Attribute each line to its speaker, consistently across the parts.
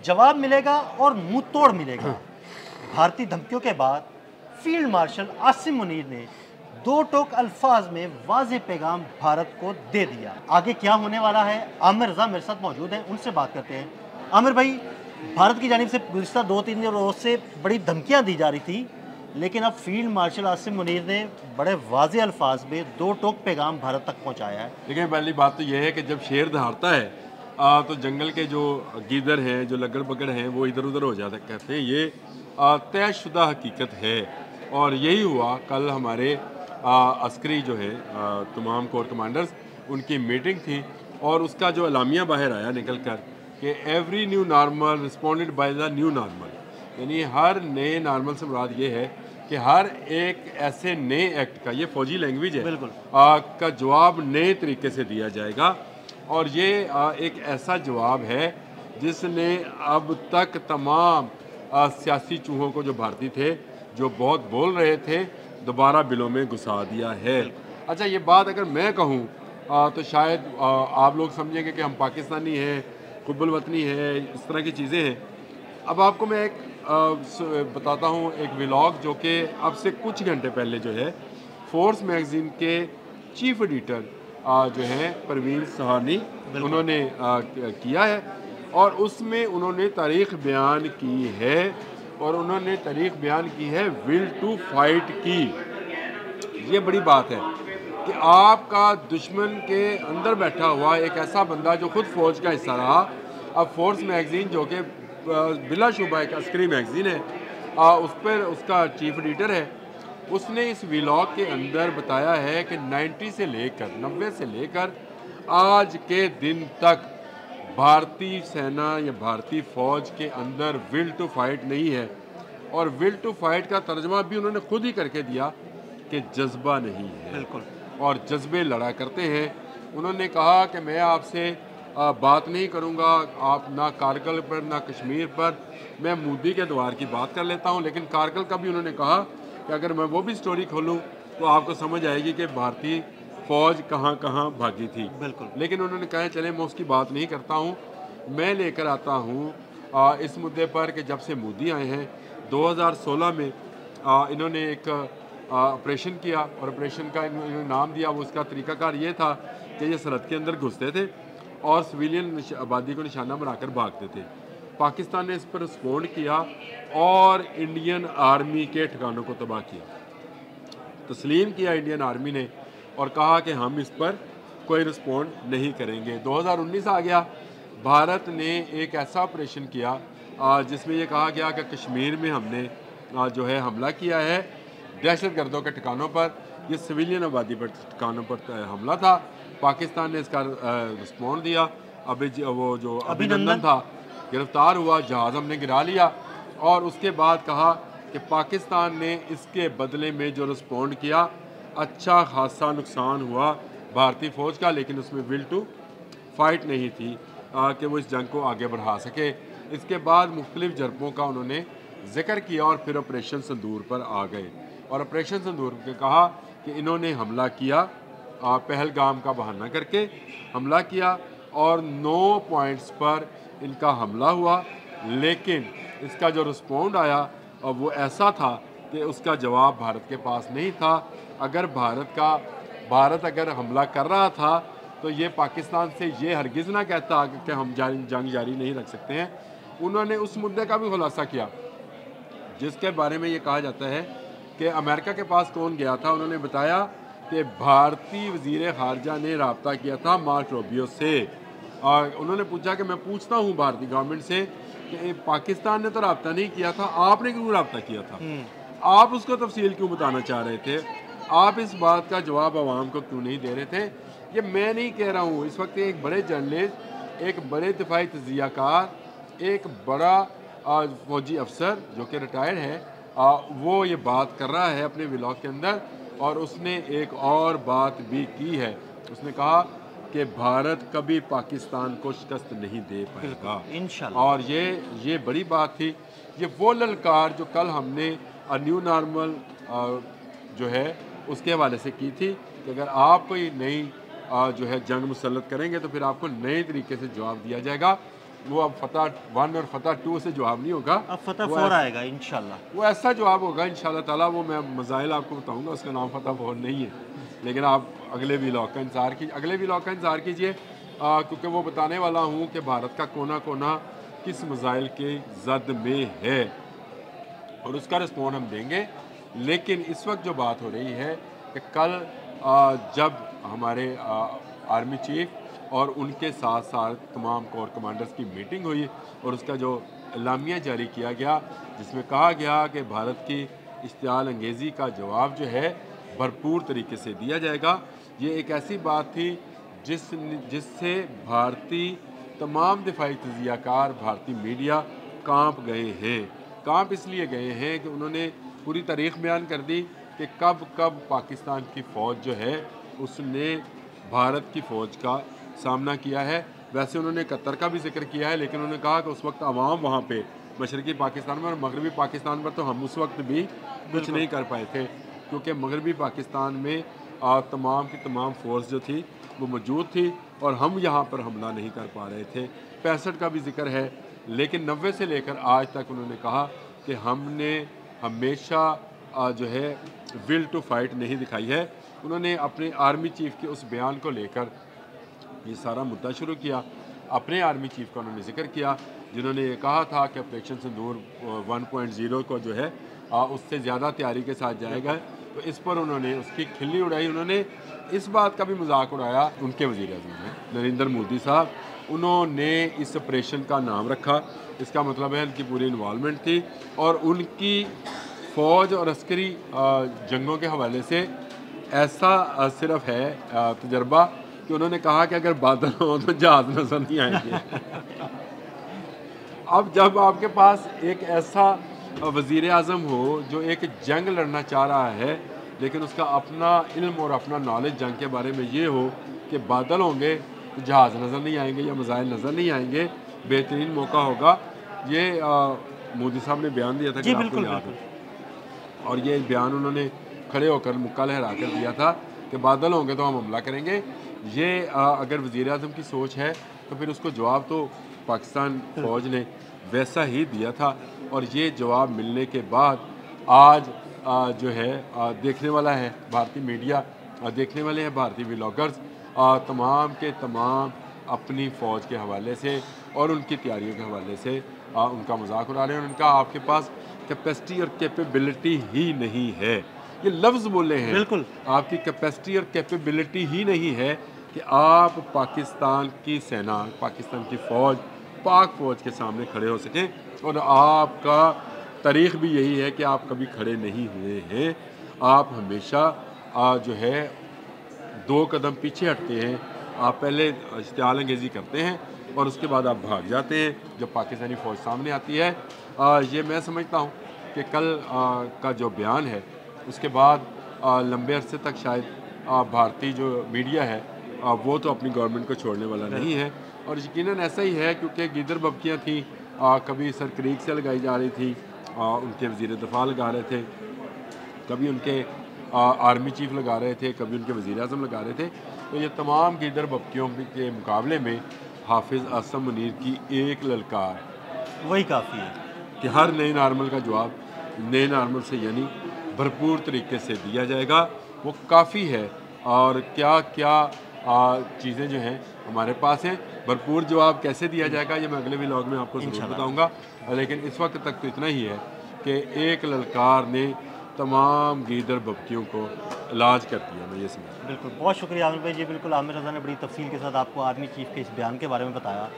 Speaker 1: जवाब मिलेगा और मुंह तोड़ मिलेगा। भारतीय धमकियों के बाद फील्ड मार्शल आसिम मुनीर ने दो टोक अल्फाज में वाज़ेह पैगाम भारत को दे दिया। आगे क्या होने वाला है, आमिर रज़ा मेरे साथ मौजूद हैं, उनसे बात करते हैं। आमिर भाई, भारत की जानिब से गुज़िश्ता 2-3 रोज़ से बड़ी धमकियां दी जा रही थी, लेकिन अब फील्ड मार्शल आसिम मुनीर ने बड़े वाज़ेह अल्फाज में दो टोक पैगाम भारत तक पहुंचाया है।
Speaker 2: देखिए, पहली बात तो यह है कि जब शेर दहाड़ता है तो जंगल के जो गीदड़ हैं, जो लगड़ बगड़ हैं, वो इधर उधर हो जाते कहते हैं। ये तयशुदा हकीकत है और यही हुआ। कल हमारे अस्करी जो है तमाम कोर कमांडर्स, उनकी मीटिंग थी और उसका जो अलामिया बाहर आया निकल कर कि every new normal responded by the new normal, यानी हर नए नॉर्मल से मुराद ये है कि हर एक ऐसे नए एक्ट का, ये फौजी लैंग्वेज है,
Speaker 1: बिल्कुल
Speaker 2: का जवाब नए तरीके से दिया जाएगा। और ये एक ऐसा जवाब है जिसने अब तक तमाम सियासी चूहों को, जो भारतीय थे, जो बहुत बोल रहे थे, दोबारा बिलों में घुसा दिया है। अच्छा, ये बात अगर मैं कहूँ तो शायद आप लोग समझेंगे कि हम पाकिस्तानी हैं, कुब्बल वतनी है, इस तरह की चीज़ें हैं। अब आपको मैं एक बताता हूँ एक व्लॉग जो कि अब से कुछ घंटे पहले जो है फोर्स मैगज़ीन के चीफ एडिटर जो हैं परवीन सहानी, उन्होंने किया है और उसमें उन्होंने तारीख बयान की है और उन्होंने तारीख बयान की है विल टू फाइट की। ये बड़ी बात है कि आपका दुश्मन के अंदर बैठा हुआ एक ऐसा बंदा जो खुद फौज का हिस्सा रहा, अब फोर्स मैगज़ीन जो कि बिलाशुबा एक अस्करी मैगज़ीन है, उस पर उसका चीफ एडिटर है, उसने इस व्लॉग के अंदर बताया है कि 90 से लेकर आज के दिन तक भारतीय सेना या भारतीय फ़ौज के अंदर विल टू फाइट नहीं है। और विल टू फाइट का तर्जमा भी उन्होंने खुद ही करके दिया कि जज्बा नहीं है।
Speaker 1: बिल्कुल,
Speaker 2: और जज्बे लड़ा करते हैं। उन्होंने कहा कि मैं आपसे बात नहीं करूंगा, आप ना कारगिल पर ना कश्मीर पर, मैं मोदी के द्वार की बात कर लेता हूं। लेकिन कारगिल का भी उन्होंने कहा कि अगर मैं वो भी स्टोरी खोलूं तो आपको समझ आएगी कि भारतीय फ़ौज कहां कहां भागी थी।
Speaker 1: बिल्कुल।
Speaker 2: लेकिन उन्होंने कहा चले मैं उसकी बात नहीं करता हूं, मैं लेकर आता हूं इस मुद्दे पर कि जब से मोदी आए हैं 2016 में इन्होंने एक ऑपरेशन किया और ऑपरेशन का इन्होंने नाम दिया। वो उसका तरीकाकार ये था कि ये सरहद के अंदर घुसते थे और सिविलियन आबादी को निशाना बनाकर भागते थे। पाकिस्तान ने इस पर रिस्पॉन्ड किया और इंडियन आर्मी के ठिकानों को तबाह किया, तस्लीम किया इंडियन आर्मी ने और कहा कि हम इस पर कोई रिस्पॉन्ड नहीं करेंगे। 2019 आ गया, भारत ने एक ऐसा ऑपरेशन किया जिसमें यह कहा गया कि कश्मीर में हमने जो है हमला किया है दहशत गर्दों के ठिकानों पर। ये सिविलियन आबादी पर ठिकानों पर हमला था। पाकिस्तान ने इसका रिस्पॉन्ड दिया। अभी वो जो अभिनंदन था गिरफ्तार हुआ, जहाज़ हमने गिरा लिया और उसके बाद कहा कि पाकिस्तान ने इसके बदले में जो रिस्पॉन्ड किया, अच्छा खासा नुकसान हुआ भारतीय फ़ौज का, लेकिन उसमें विल टू फाइट नहीं थी कि वो इस जंग को आगे बढ़ा सके। इसके बाद मुख्तलिफ जरबों का उन्होंने जिक्र किया और फिर ऑपरेशन संदूर पर आ गए और ऑपरेशन संदूर के कहा कि इन्होंने हमला किया, पहलगाम का बहाना करके हमला किया और 9 पॉइंट्स पर इनका हमला हुआ। लेकिन इसका जो रिस्पॉन्ड आया वो ऐसा था कि उसका जवाब भारत के पास नहीं था। अगर भारत अगर हमला कर रहा था तो ये पाकिस्तान से ये हरगिज़ ना कहता कि हम जंग जारी नहीं रख सकते हैं। उन्होंने उस मुद्दे का भी खुलासा किया जिसके बारे में ये कहा जाता है कि अमेरिका के पास कौन गया था। उन्होंने बताया कि भारतीय वज़ीर ख़ारजा ने रब्ता किया था मार्को रूबियो से और उन्होंने पूछा कि मैं पूछता हूँ भारतीय गवर्नमेंट से कि पाकिस्तान ने तो रब्ता नहीं किया था, आपने क्यों रब्ता किया था, आप उसको तफसील क्यों बताना चाह रहे थे, आप इस बात का जवाब आवाम को क्यों नहीं दे रहे थे। ये मैं नहीं कह रहा हूँ, इस वक्त एक बड़े जर्नलिस्ट, एक बड़े दिफाई तजियाकार, एक बड़ा फौजी अफसर जो कि रिटायर्ड है, वो ये बात कर रहा है अपने व्लॉग के अंदर। और उसने एक और बात भी की है, उसने कहा कि भारत कभी पाकिस्तान को शिकस्त नहीं दे पाएगा
Speaker 1: इंशाल्लाह।
Speaker 2: और ये बड़ी बात थी। ये वो ललकार जो कल हमने न्यू नॉर्मल जो है उसके हवाले से की थी कि अगर आप कोई नई जो है जंग मुसल्लत करेंगे तो फिर आपको नए तरीके से जवाब दिया जाएगा। वो अब फतह 1 और फतह 2 से जवाब नहीं होगा,
Speaker 1: अब फतह 4 आएगा इंशाल्लाह।
Speaker 2: वो ऐसा जवाब होगा इंशाल्लाह ताला। वो मैं मज़ाइल आपको बताऊंगा, उसका नाम फतह 4 नहीं है, लेकिन आप अगले व्लॉग का इंतज़ार कीजिए, क्योंकि वो बताने वाला हूँ कि भारत का कोना कोना किस मज़ाइल के जद में है और उसका रिस्पॉन्ड हम देंगे। लेकिन इस वक्त जो बात हो रही है कि कल जब हमारे आर्मी चीफ और उनके साथ साथ तमाम कोर कमांडर्स की मीटिंग हुई और उसका जो एलामिया जारी किया गया, जिसमें कहा गया कि भारत की इश्तियाल अंगेज़ी का जवाब जो है भरपूर तरीके से दिया जाएगा। ये एक ऐसी बात थी जिससे भारतीय तमाम दिफाई तजियाकार, भारतीय मीडिया कांप गए हैं। कांप इसलिए गए हैं कि उन्होंने पूरी तारीख बयान कर दी कि कब कब पाकिस्तान की फ़ौज जो है उसने भारत की फ़ौज का सामना किया है। वैसे उन्होंने कतर का भी जिक्र किया है, लेकिन उन्होंने कहा कि उस वक्त आवाम वहाँ पे मशरक़ी पाकिस्तान में और मगरबी पाकिस्तान पर तो हम उस वक्त भी कुछ नहीं कर पाए थे, क्योंकि मगरबी पाकिस्तान में तमाम की तमाम फोर्स जो थी वो मौजूद थी और हम यहाँ पर हमला नहीं कर पा रहे थे। 65 का भी जिक्र है, लेकिन 90 से लेकर आज तक उन्होंने कहा कि हमने हमेशा जो है विल टू फाइट नहीं दिखाई है। उन्होंने अपने आर्मी चीफ के उस बयान को लेकर ये सारा मुद्दा शुरू किया। अपने आर्मी चीफ का उन्होंने जिक्र किया, जिन्होंने ये कहा था कि ऑपरेशन सिंदूर 1.0 को जो है उससे ज़्यादा तैयारी के साथ जाएगा। तो इस पर उन्होंने उसकी खिल्ली उड़ाई। उन्होंने इस बात का भी मजाक उड़ाया, उनके वज़ीर-ए-आज़म नरेंद्र मोदी साहब, उन्होंने इस ऑपरेशन का नाम रखा, इसका मतलब है उनकी पूरी इन्वॉल्वमेंट थी और उनकी फ़ौज और अस्करी जंगों के हवाले से ऐसा सिर्फ है तजर्बा कि उन्होंने कहा कि अगर बादल हो तो जहाज़ नजर नहीं आएंगे। अब जब आपके पास एक ऐसा वज़ीर आज़म हो जो एक जंग लड़ना चाह रहा है, लेकिन उसका अपना इल्म और अपना नॉलेज जंग के बारे में ये हो कि बादल होंगे तो जहाज़ नज़र नहीं आएंगे या मिसाइल नज़र नहीं आएंगे, बेहतरीन मौका होगा। ये मोदी साहब ने बयान दिया था कि आपको याद है, और ये बयान उन्होंने खड़े होकर मुक्का लहरा कर दिया था कि बादल होंगे तो हम हमला करेंगे। ये अगर वज़ीर आज़म की सोच है तो फिर उसको जवाब तो पाकिस्तान फ़ौज ने वैसा ही दिया था, और ये जवाब मिलने के बाद आज जो है देखने वाला है भारतीय मीडिया, देखने वाले हैं भारतीय व्लॉगर्स, तमाम के तमाम अपनी फ़ौज के हवाले से और उनकी तैयारियों के हवाले से उनका मजाक उड़ा रहे हैं। उनका आपके पास कैपेसिटी और कैपेबिलिटी ही नहीं है, ये लफ्ज़ बोले हैं,
Speaker 1: बिल्कुल
Speaker 2: आपकी कैपेसिटी और कैपेबिलिटी ही नहीं है कि आप पाकिस्तान की सेना, पाकिस्तान की फ़ौज, पाक फ़ौज के सामने खड़े हो सकें। और आपका तारीख़ भी यही है कि आप कभी खड़े नहीं हुए हैं। आप हमेशा जो है 2 कदम पीछे हटते हैं। आप पहले इश्तियाल अंगेज़ी करते हैं और उसके बाद आप भाग जाते हैं जब पाकिस्तानी फ़ौज सामने आती है। ये मैं समझता हूँ कि कल का जो बयान है उसके बाद लंबे अरसे तक शायद भारतीय जो मीडिया है वो तो अपनी गवर्नमेंट को छोड़ने वाला नहीं है, और यकीनन ऐसा ही है, क्योंकि गिदर बबकियाँ थी, कभी सर क्रीक से लगाई जा रही थी, उनके वज़ीर दफ़ा लगा रहे थे, कभी उनके आर्मी चीफ लगा रहे थे, कभी उनके वज़ीर आज़म लगा रहे थे। तो ये तमाम गिदर बबकियों के मुकाबले में हाफिज़ आसम मुनीर की एक ललकार
Speaker 1: वही काफ़ी है
Speaker 2: कि हर नए नॉर्मल का जवाब नए नॉर्मल से यानी भरपूर तरीके से दिया जाएगा, वो काफ़ी है। और क्या क्या चीज़ें जो हैं हमारे पास हैं, भरपूर जवाब कैसे दिया जाएगा ये मैं अगले व्लॉग में आपको ज़रूर बताऊंगा। लेकिन इस वक्त तक तो इतना ही है कि एक ललकार ने तमाम गीदर बबकियों को इलाज कर दिया, मैं ये समझता।
Speaker 1: बिल्कुल, बहुत शुक्रिया आमिर भाई जी। बिल्कुल आमिर रज़ा ने बड़ी तफसील के साथ आपको आर्मी चीफ के इस बयान के बारे में बताया।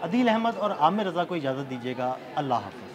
Speaker 1: अदील अहमद और आमिर रज़ा को इजाज़त दीजिएगा। अल्लाह हाफ़िज़।